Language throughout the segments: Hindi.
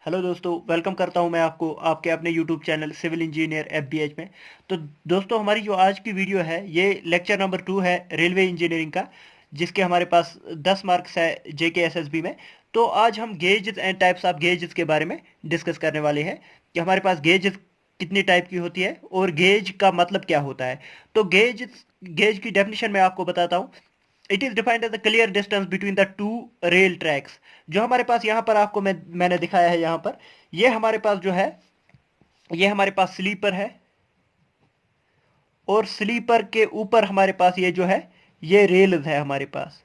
हेलो दोस्तों, वेलकम करता हूं मैं आपको आपके अपने यूट्यूब चैनल सिविल इंजीनियर एफबीएच में। तो दोस्तों, हमारी जो आज की वीडियो है ये लेक्चर नंबर 2 है रेलवे इंजीनियरिंग का, जिसके हमारे पास 10 मार्क्स है जेकेएसएसबी में। तो आज हम gauges and types of gauges के बारे में डिस्कस करने वाले हैं कि हमारे पास गेजेस कितनी टाइप की होती है और गेज का मतलब क्या होता है। तो गेज की डेफिनेशन मैं आपको बताता हूँ। It is defined as the clear distance between the two rail tracks. जो हमारे पास यहाँ पर आपको मैंने दिखाया है यहाँ पर, ये हमारे पास जो है, ये हमारे पास स्लीपर है और स्लीपर के ऊपर हमारे पास ये जो है, ये रेल्स है हमारे पास।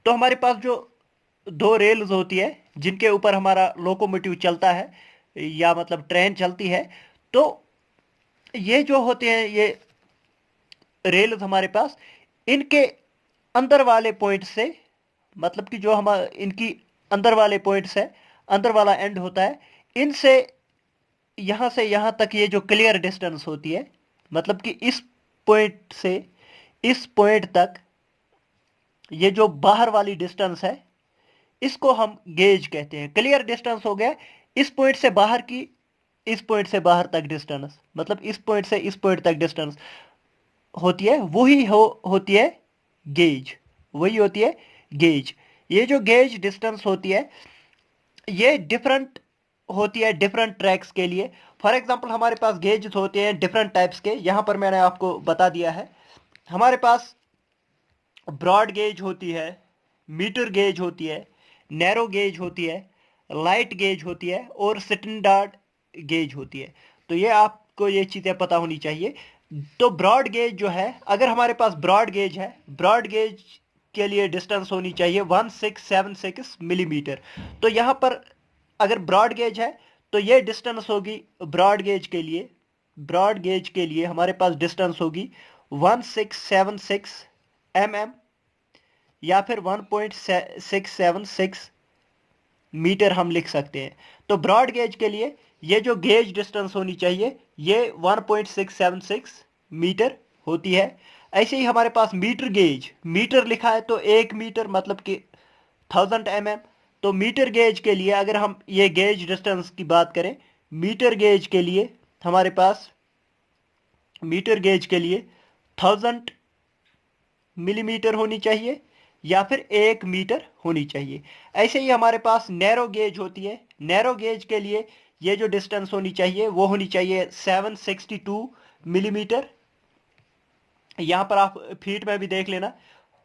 तो हमारे पास जो दो रेल्स होती है जिनके ऊपर हमारा लोकोमोटिव चलता है या मतलब ट्रेन चलती है। तो ये जो होते हैं, ये रेल्स हमारे पास, इनके अंदर वाले पॉइंट से, मतलब कि जो हम इनकी अंदर वाले पॉइंट्स है, अंदर वाला एंड होता है, इनसे यहां से यहां तक ये जो क्लियर डिस्टेंस होती है, मतलब कि इस पॉइंट से इस पॉइंट तक ये जो बाहर वाली डिस्टेंस है, इसको हम गेज कहते हैं। क्लियर डिस्टेंस हो गया इस पॉइंट से बाहर की, इस पॉइंट से बाहर तक डिस्टेंस, मतलब इस पॉइंट से इस पॉइंट तक डिस्टेंस होती है, वही होती है गेज। वही होती है गेज। ये जो गेज डिस्टेंस होती है, ये डिफरेंट होती है डिफरेंट ट्रैक्स के लिए। फॉर एग्जांपल हमारे पास गेज होते हैं डिफरेंट टाइप्स के, यहाँ पर मैंने आपको बता दिया है। हमारे पास ब्रॉड गेज होती है, मीटर गेज होती है, नैरो गेज होती है, लाइट गेज होती है और स्टैंडर्ड गेज होती है। तो ये आपको ये चीज़ें पता होनी चाहिए। तो ब्रॉड गेज जो है, अगर हमारे पास ब्रॉड गेज है, ब्रॉड गेज के लिए डिस्टेंस होनी चाहिए 1676 मिलीमीटर। तो यहाँ पर अगर ब्रॉड गेज है तो ये डिस्टेंस होगी ब्रॉड गेज के लिए, ब्रॉड गेज के लिए हमारे पास डिस्टेंस होगी 1676 mm या फिर 1.676 मीटर हम लिख सकते हैं। तो ब्रॉड गेज के लिए ये जो गेज डिस्टेंस होनी चाहिए ये 1.676 मीटर होती है। ऐसे ही हमारे पास मीटर गेज, मीटर लिखा है तो 1 मीटर मतलब कि 1000 mm। तो मीटर गेज के लिए अगर हम ये गेज डिस्टेंस की बात करें, मीटर गेज के लिए हमारे पास, मीटर गेज के लिए 1000 मिलीमीटर होनी चाहिए या फिर 1 मीटर होनी चाहिए। ऐसे ही हमारे पास नैरो गेज होती है। नैरो गेज के लिए ये जो डिस्टेंस होनी चाहिए वो होनी चाहिए 762 मिलीमीटर। यहाँ पर आप फीट में भी देख लेना,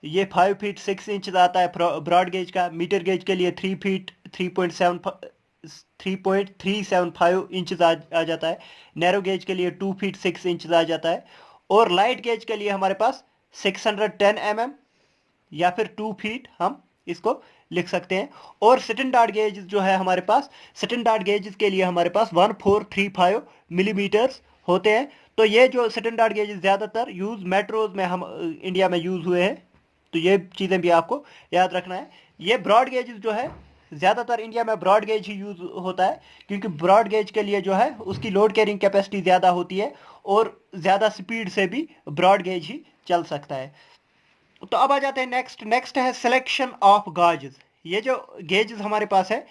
ये 5 फीट 6 इंच आता है ब्रॉड गेज का। मीटर गेज के लिए 3 फीट 3.375 इंच आ जाता है। नैरो गेज के लिए 2 फीट 6 इंच आ जाता है। और लाइट गेज के लिए हमारे पास 610 mm या फिर 2 फीट हम इसको लिख सकते हैं। और स्टैंडर्ड गेज जो है हमारे पास, स्टैंडर्ड गेज के लिए हमारे पास 1435 मिलीमीटर्स होते हैं। तो ये जो स्टैंडर्ड गेज ज़्यादातर यूज़ मेट्रोज में हम इंडिया में यूज़ हुए हैं। तो ये चीज़ें भी आपको याद रखना है। ये ब्रॉड गेज जो है, ज़्यादातर इंडिया में ब्रॉड गेज ही यूज़ होता है, क्योंकि ब्रॉड गेज के लिए जो है उसकी लोड कैरिंग कैपेसिटी ज़्यादा होती है और ज़्यादा स्पीड से भी ब्रॉड गेज ही चल सकता है। तो अब आ जाते हैं नेक्स्ट। नेक्स्ट है सिलेक्शन ऑफ गाजेस। ये जो गेजेस हमारे पास है,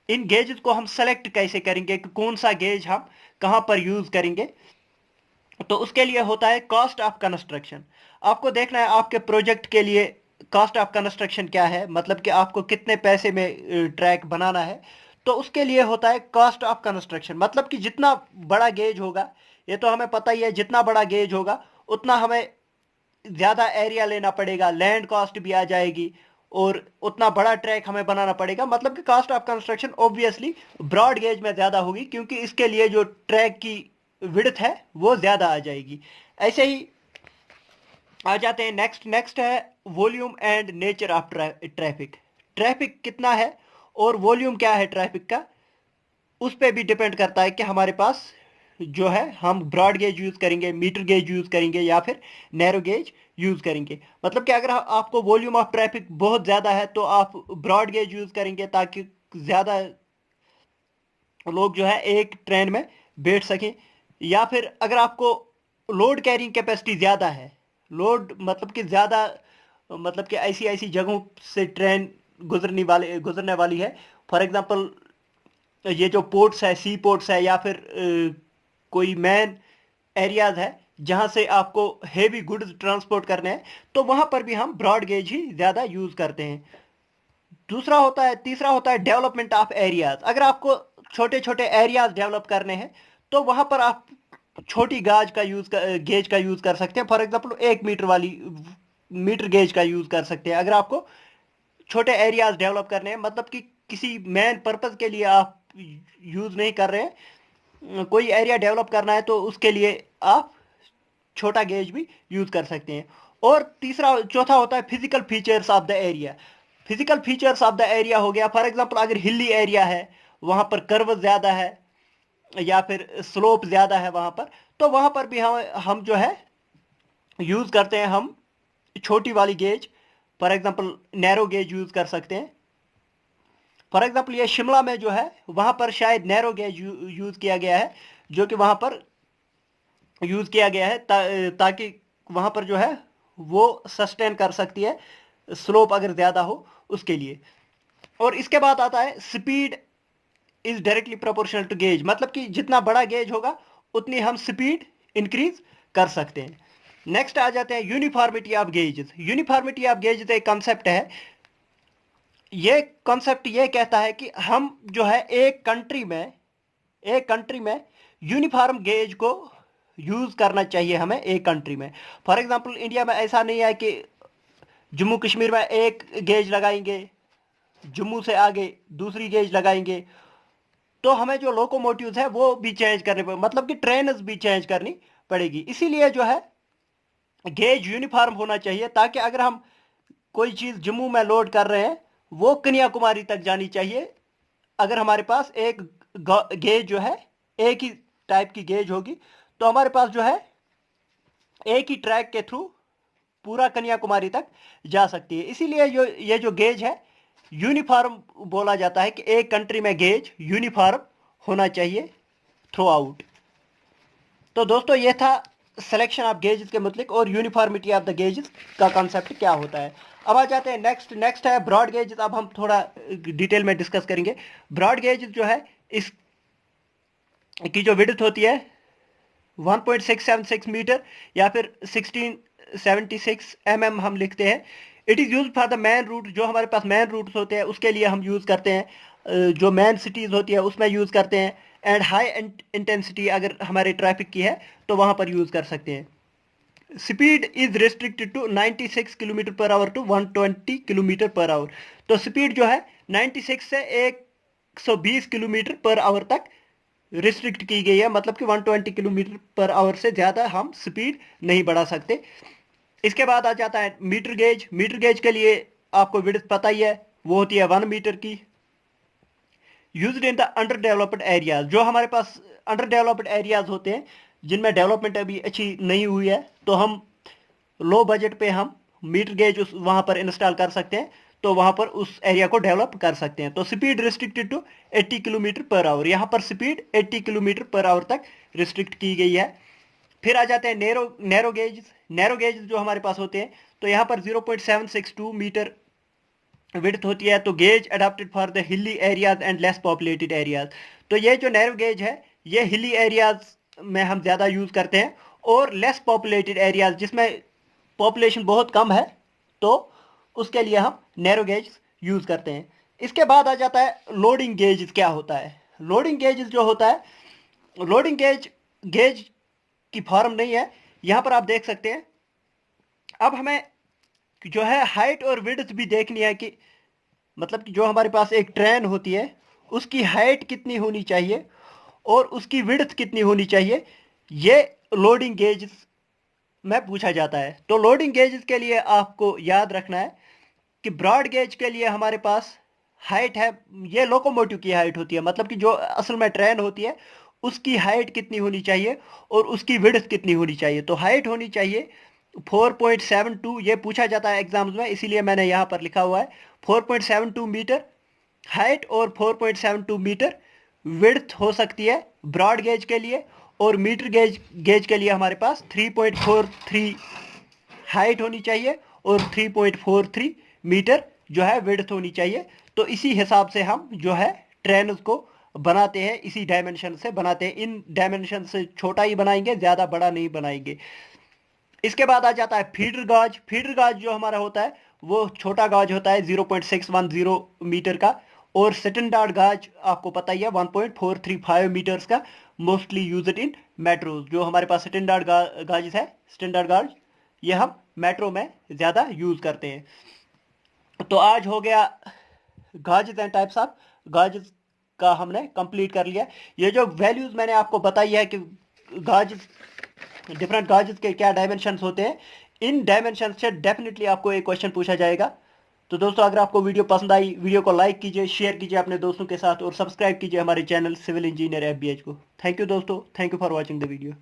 इन गेजेस को हम सेलेक्ट कैसे करेंगे कि कौन सा गेज हम कहां पर यूज करेंगे। तो उसके लिए होता है कॉस्ट ऑफ कंस्ट्रक्शन। आपको देखना है आपके प्रोजेक्ट के लिए कॉस्ट ऑफ कंस्ट्रक्शन क्या है, मतलब कि आपको कितने पैसे में ट्रैक बनाना है। तो उसके लिए होता है कॉस्ट ऑफ कंस्ट्रक्शन, मतलब कि जितना बड़ा गेज होगा, ये तो हमें पता ही है, जितना बड़ा गेज होगा उतना हमें ज़्यादा एरिया लेना पड़ेगा, लैंड कॉस्ट भी आ जाएगी और उतना बड़ा ट्रैक हमें बनाना पड़ेगा। मतलब कि cost of construction obviously broad gauge में ज़्यादा होगी, क्योंकि इसके लिए जो ट्रैक की विड्थ है वो ज़्यादा आ जाएगी। ऐसे ही आ जाते हैं नेक्स्ट। नेक्स्ट है volume and nature of traffic. Traffic कितना है और वॉल्यूम क्या है ट्रैफिक का, उस पर भी डिपेंड करता है कि हमारे पास जो है हम ब्रॉड गेज यूज़ करेंगे, मीटर गेज यूज़ करेंगे या फिर नैरो गेज यूज़ करेंगे। मतलब कि अगर आपको वॉल्यूम ऑफ ट्रैफिक बहुत ज़्यादा है तो आप ब्रॉड गेज यूज़ करेंगे, ताकि ज़्यादा लोग जो है एक ट्रेन में बैठ सकें। या फिर अगर आपको लोड कैरिंग कैपेसिटी ज़्यादा है, लोड मतलब कि ज़्यादा, मतलब कि ऐसी ऐसी जगहों से ट्रेन गुजरने वाली है। फॉर एग्जांपल ये जो पोर्ट्स है, सी पोर्ट्स है, या फिर कोई मैन एरियाज है जहां से आपको हेवी गुड्स ट्रांसपोर्ट करने हैं, तो वहां पर भी हम ब्रॉड गेज ही ज्यादा यूज करते हैं। तीसरा होता है डेवलपमेंट ऑफ एरियाज। अगर आपको छोटे छोटे एरियाज डेवलप करने हैं तो वहां पर आप छोटी गेज का यूज कर सकते हैं। फॉर एग्जांपल 1 मीटर वाली मीटर गेज का यूज कर सकते हैं। अगर आपको छोटे एरियाज डेवलप करने हैं, मतलब कि किसी मेन पर्पज के लिए आप यूज नहीं कर रहे हैं, कोई एरिया डेवलप करना है, तो उसके लिए आप छोटा गेज भी यूज कर सकते हैं। और चौथा होता है physical features of the area. Physical features of the area हो गया, फॉर एग्जांपल अगर हिली एरिया है, वहां पर कर्व ज्यादा है या फिर स्लोप ज्यादा है वहां पर, तो वहां पर भी हम जो है यूज करते हैं, हम छोटी वाली gauge, for example narrow gauge use कर सकते हैं। फॉर एग्जांपल ये शिमला में जो है वहां पर शायद नैरो गेज यूज किया गया है, जो कि वहां पर यूज किया गया है ताकि वहां पर जो है वो सस्टेन कर सकती है स्लोप अगर ज्यादा हो उसके लिए। और इसके बाद आता है speed is directly proportional to gauge, मतलब कि जितना बड़ा गेज होगा उतनी हम स्पीड इंक्रीज कर सकते हैं। नेक्स्ट आ जाते हैं uniformity of gauges. Uniformity of gauges एक कॉन्सेप्ट है। ये कॉन्सेप्ट ये कहता है कि हम जो है एक कंट्री में यूनिफॉर्म गेज को यूज करना चाहिए हमें एक कंट्री में। फॉर एग्जांपल इंडिया में ऐसा नहीं है कि जम्मू कश्मीर में एक गेज लगाएंगे, जम्मू से आगे दूसरी गेज लगाएंगे, तो हमें जो लोकोमोटिव्स है वो भी चेंज करने पड़े, मतलब कि ट्रेन भी चेंज करनी पड़ेगी। इसीलिए जो है गेज यूनिफॉर्म होना चाहिए, ताकि अगर हम कोई चीज जम्मू में लोड कर रहे हैं वो कन्याकुमारी तक जानी चाहिए। अगर हमारे पास एक गेज जो है एक ही टाइप की गेज होगी, तो हमारे पास जो है एक ही ट्रैक के थ्रू पूरा कन्याकुमारी तक जा सकती है। इसीलिए ये जो गेज है यूनिफॉर्म बोला जाता है कि एक कंट्री में गेज यूनिफॉर्म होना चाहिए थ्रू आउट। तो दोस्तों ये था सिलेक्शन ऑफ गेजेस के मुतलिक और यूनिफॉर्मिटी ऑफ द गेजेस का कॉन्सेप्ट क्या होता है। अब आ जाते हैं नेक्स्ट है ब्रॉड गेजेस। अब हम थोड़ा डिटेल में डिस्कस करेंगे। ब्रॉड गेजेस जो है इस की जो विड्थ होती है 1.676 मीटर या फिर 1676 हम लिखते हैं। It is use for the main route. जो हमारे पास मैन रूट्स होते हैं उसके लिए हम यूज़ करते हैं, जो मैन सिटीज़ होती है उसमें यूज़ करते हैं। एंड हाई इंटेंसिटी अगर हमारे ट्रैफिक की है तो वहाँ पर यूज़ कर सकते हैं। Speed is restricted to 96 kilometre per hour to 120 kilometre per hour. तो स्पीड जो है 96 से 120 किलोमीटर पर आवर तक रिस्ट्रिक्ट की गई है, मतलब कि 120 किलोमीटर पर आवर से ज़्यादा हम स्पीड नहीं बढ़ा सकते। इसके बाद आ जाता है मीटर गेज। मीटर गेज के लिए आपको विड्थ पता ही है, वो होती है 1 मीटर की। Used in the under developed areas. जो हमारे पास अंडर डेवलप्ड एरियाज होते हैं जिनमें डेवलपमेंट अभी अच्छी नहीं हुई है, तो हम लो बजट पे हम मीटर गेज वहां पर इंस्टॉल कर सकते हैं, तो वहां पर उस एरिया को डेवलप कर सकते हैं। तो speed restricted to 80 kilometre per hour. यहाँ पर स्पीड 80 किलोमीटर पर आवर तक रिस्ट्रिक्ट की गई है। फिर आ जाते हैं नैरो गेज। नैरो गेज जो हमारे पास होते हैं, तो यहाँ पर 0.762 मीटर विड्थ होती है। तो gauge adapted for the hilly areas and less populated areas. तो ये जो नैरो गेज है ये हिली एरियाज में हम ज़्यादा यूज़ करते हैं, और लेस पॉपुलेटेड एरियाज जिसमें पॉपुलेशन बहुत कम है, तो उसके लिए हम नैरो गेज यूज़ करते हैं। इसके बाद आ जाता है लोडिंग गेज। क्या होता है लोडिंग गेज? जो होता है लोडिंग गेज, गेज की फॉर्म नहीं है। यहाँ पर आप देख सकते हैं। अब हमें जो है हाइट और विड्थ भी देखनी है कि मतलब कि जो हमारे पास एक ट्रेन होती है उसकी हाइट कितनी होनी चाहिए और उसकी विड्थ कितनी होनी चाहिए, ये लोडिंग गेज में पूछा जाता है। तो लोडिंग गेज के लिए आपको याद रखना है कि ब्रॉड गेज के लिए हमारे पास हाइट है, ये लोकोमोटिव की हाइट होती है, मतलब कि जो असल में ट्रेन होती है उसकी हाइट कितनी होनी चाहिए और उसकी विड्थ कितनी होनी चाहिए। तो हाइट होनी चाहिए 4.72, ये पूछा जाता है एग्जाम्स में, इसीलिए मैंने यहाँ पर लिखा हुआ है 4.72 मीटर हाइट और 4.72 मीटर विड्थ हो सकती है ब्रॉड गेज के लिए। और मीटर गेज के लिए हमारे पास 3.43 हाइट होनी चाहिए और 3.43 मीटर जो है विड्थ होनी चाहिए। तो इसी हिसाब से हम जो है ट्रेन को बनाते हैं इसी डायमेंशन से बनाते हैं, इन डायमेंशन से छोटा ही बनाएंगे, ज़्यादा बड़ा नहीं बनाएंगे। इसके बाद आ जाता है फीडर गाज। फीडर गाज जो हमारा होता है वो छोटा गाज होता है 0.610 मीटर का, और स्टैंडर्ड गाज आपको पता ही है 1.435 मीटर्स का। Mostly use it in metros. जो हमारे पास स्टैंडर्ड गाज है, स्टैंडर्ड गाज, ये हम मेट्रो में ज़्यादा यूज करते हैं। तो आज हो गया gauges and types of gauges का हमने कंप्लीट कर लिया। ये जो वैल्यूज मैंने आपको बताई है कि गाजेस, डिफरेंट गाजेस के क्या डायमेंशंस होते हैं, इन डायमेंशन से डेफिनेटली आपको एक क्वेश्चन पूछा जाएगा। तो दोस्तों अगर आपको वीडियो पसंद आई, वीडियो को लाइक कीजिए, शेयर कीजिए अपने दोस्तों के साथ, और सब्सक्राइब कीजिए हमारे चैनल सिविल इंजीनियर FBH को। थैंक यू दोस्तों, thank you for watching the video.